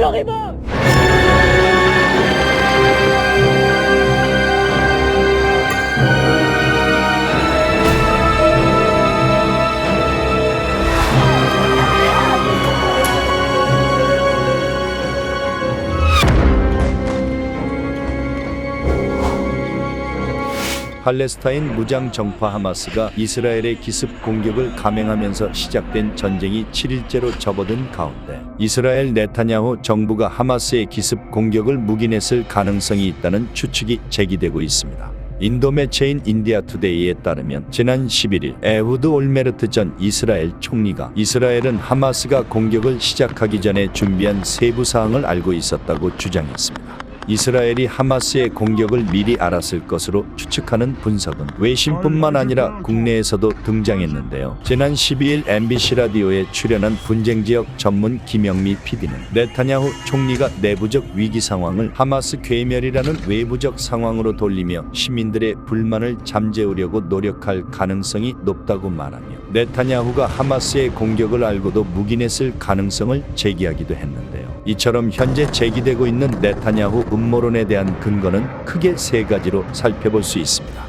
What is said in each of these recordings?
Parlez-moi! 팔레스타인 무장 정파 하마스가 이스라엘의 기습 공격을 감행하면서 시작된 전쟁이 7일째로 접어든 가운데 이스라엘 네타냐후 정부가 하마스의 기습 공격을 묵인했을 가능성이 있다는 추측이 제기되고 있습니다. 인도 매체인 인디아투데이에 따르면 지난 11일 에후드 올메르트 전 이스라엘 총리가 이스라엘은 하마스가 공격을 시작하기 전에 준비한 세부 사항을 알고 있었다고 주장했습니다. 이스라엘이 하마스의 공격을 미리 알았을 것으로 추측하는 분석은 외신뿐만 아니라 국내에서도 등장했는데요. 지난 12일 MBC 라디오에 출연한 분쟁지역 전문 김영미 PD는 네타냐후 총리가 내부적 위기 상황을 하마스 괴멸이라는 외부적 상황으로 돌리며 시민들의 불만을 잠재우려고 노력할 가능성이 높다고 말하며 네타냐후가 하마스의 공격을 알고도 묵인했을 가능성을 제기하기도 했는데요. 이처럼 현재 제기되고 있는 네타냐후 음모론에 대한 근거는 크게 세 가지로 살펴볼 수 있습니다.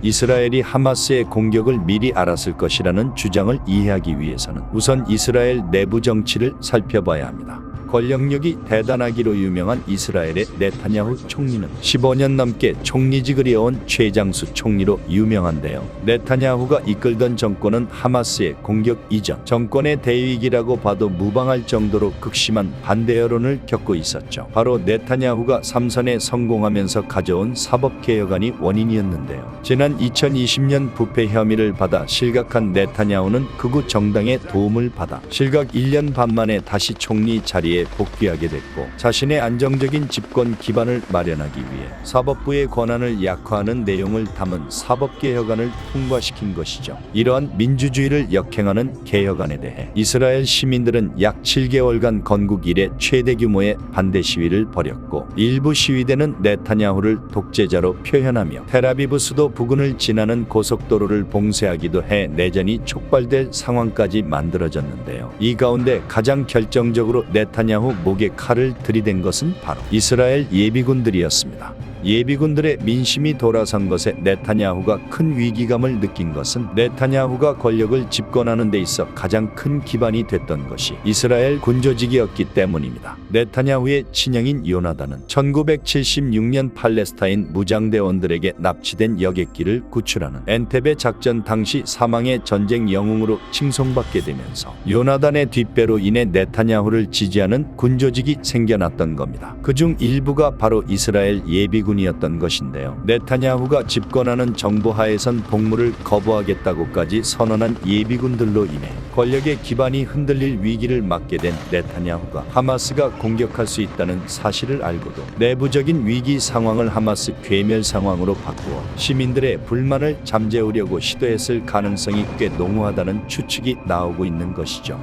이스라엘이 하마스의 공격을 미리 알았을 것이라는 주장을 이해하기 위해서는 우선 이스라엘 내부 정치를 살펴봐야 합니다. 권력력이 대단하기로 유명한 이스라엘의 네타냐후 총리는 15년 넘게 총리직을 이어온 최장수 총리로 유명한데요. 네타냐후가 이끌던 정권은 하마스의 공격 이전 정권의 대위기라고 봐도 무방할 정도로 극심한 반대 여론을 겪고 있었죠. 바로 네타냐후가 3선에 성공하면서 가져온 사법개혁안이 원인이었는데요. 지난 2020년 부패 혐의를 받아 실각한 네타냐후는 극우 정당의 도움을 받아 실각 1년 반 만에 다시 총리 자리에 복귀하게 됐고 자신의 안정적인 집권 기반을 마련하기 위해 사법부의 권한을 약화하는 내용을 담은 사법개혁안을 통과시킨 것이죠. 이러한 민주주의를 역행하는 개혁안에 대해 이스라엘 시민들은 약 7개월간 건국 이래 최대 규모의 반대 시위를 벌였고 일부 시위대는 네타냐후를 독재자로 표현하며 텔아비브 수도 부근을 지나는 고속도로를 봉쇄하기도 해 내전이 촉발될 상황까지 만들어졌는데요. 이 가운데 가장 결정적으로 네타냐후 목에 칼을 들이댄 것은 바로 이스라엘 예비군들이었습니다. 예비군들의 민심이 돌아선 것에 네타냐후가 큰 위기감을 느낀 것은 네타냐후가 권력을 집권하는 데 있어 가장 큰 기반이 됐던 것이 이스라엘 군조직이었기 때문입니다. 네타냐후의 친형인 요나단은 1976년 팔레스타인 무장대원들에게 납치된 여객기를 구출하는 엔테베 작전 당시 사망의 전쟁 영웅으로 칭송받게 되면서 요나단의 뒷배로 인해 네타냐후를 지지하는 군조직이 생겨났던 겁니다. 그중 일부가 바로 이스라엘 예비군 이었던 것인데요. 네타냐후가 집권하는 정부 하에선 복무를 거부하겠다고까지 선언한 예비군들로 인해 권력의 기반이 흔들릴 위기를 맞게 된 네타냐후가 하마스가 공격할 수 있다는 사실을 알고도 내부적인 위기 상황을 하마스 괴멸 상황으로 바꾸어 시민들의 불만을 잠재우려고 시도했을 가능성이 꽤 농후하다는 추측이 나오고 있는 것이죠.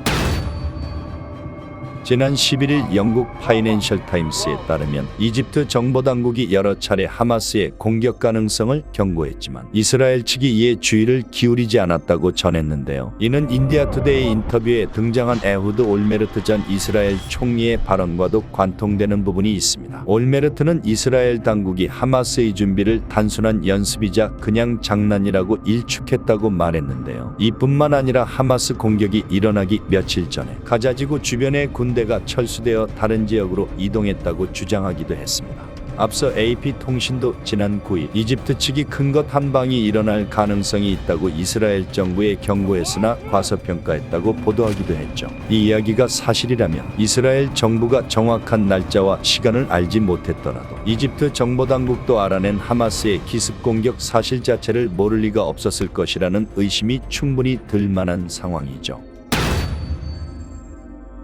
지난 11일 영국 파이낸셜 타임스에 따르면 이집트 정보당국이 여러 차례 하마스의 공격 가능성을 경고했지만 이스라엘 측이 이에 주의를 기울이지 않았다고 전했는데요. 이는 인디아투데이 인터뷰에 등장한 에후드 올메르트 전 이스라엘 총리의 발언과도 관통되는 부분이 있습니다. 올메르트는 이스라엘 당국이 하마스의 준비를 단순한 연습이자 그냥 장난이라고 일축했다고 말했는데요. 이뿐만 아니라 하마스 공격이 일어나기 며칠 전에 가자지구 주변의 군대가 철수되어 다른 지역으로 이동했다고 주장하기도 했습니다. 앞서 AP통신도 지난 9일 이집트 측이 큰 것 한 방이 일어날 가능성이 있다고 이스라엘 정부에 경고했으나 과소평가했다고 보도하기도 했죠. 이 이야기가 사실이라면 이스라엘 정부가 정확한 날짜와 시간을 알지 못했더라도 이집트 정보당국도 알아낸 하마스의 기습공격 사실 자체를 모를 리가 없었을 것이라는 의심이 충분히 들 만한 상황이죠.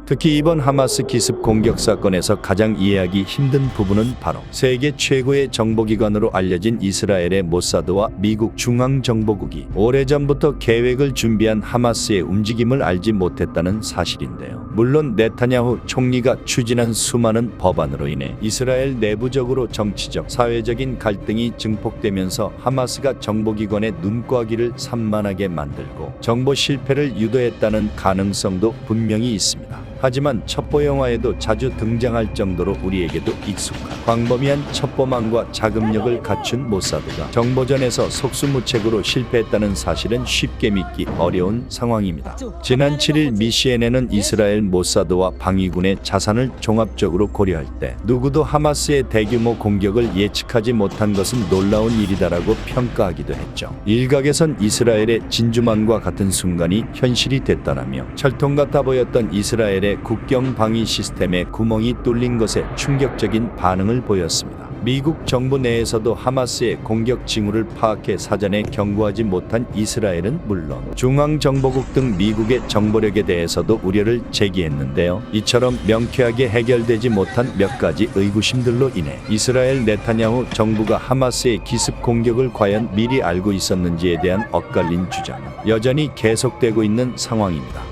특히 이번 하마스 기습 공격 사건에서 가장 이해하기 힘든 부분은 바로 세계 최고의 정보기관으로 알려진 이스라엘의 모사드와 미국 중앙정보국이 오래전부터 계획을 준비한 하마스의 움직임을 알지 못했다는 사실인데요. 물론 네타냐후 총리가 추진한 수많은 법안으로 인해 이스라엘 내부적으로 정치적, 사회적인 갈등이 증폭되면서 하마스가 정보기관의 눈꼬아기를 산만하게 만들고 정보 실패를 유도했다는 가능성도 분명히 있습니다. 하지만 첩보 영화에도 자주 등장할 정도로 우리에게도 익숙한 광범위한 첩보망과 자금력을 갖춘 모사드가 정보전에서 속수무책으로 실패했다는 사실은 쉽게 믿기 어려운 상황입니다. 지난 7일 미 CNN은 이스라엘 모사드와 방위군의 자산을 종합적으로 고려할 때 누구도 하마스의 대규모 공격을 예측하지 못한 것은 놀라운 일이다라고 평가하기도 했죠. 일각에선 이스라엘의 진주만과 같은 순간이 현실이 됐다라며 철통 같아 보였던 이스라엘의 국경 방위 시스템에 구멍이 뚫린 것에 충격적인 반응을 보였습니다. 미국 정부 내에서도 하마스의 공격 징후를 파악해 사전에 경고하지 못한 이스라엘은 물론 중앙정보국 등 미국의 정보력에 대해서도 우려를 제기했는데요. 이처럼 명쾌하게 해결되지 못한 몇 가지 의구심들로 인해 이스라엘 네타냐후 정부가 하마스의 기습 공격을 과연 미리 알고 있었는지에 대한 엇갈린 주장은 여전히 계속되고 있는 상황입니다.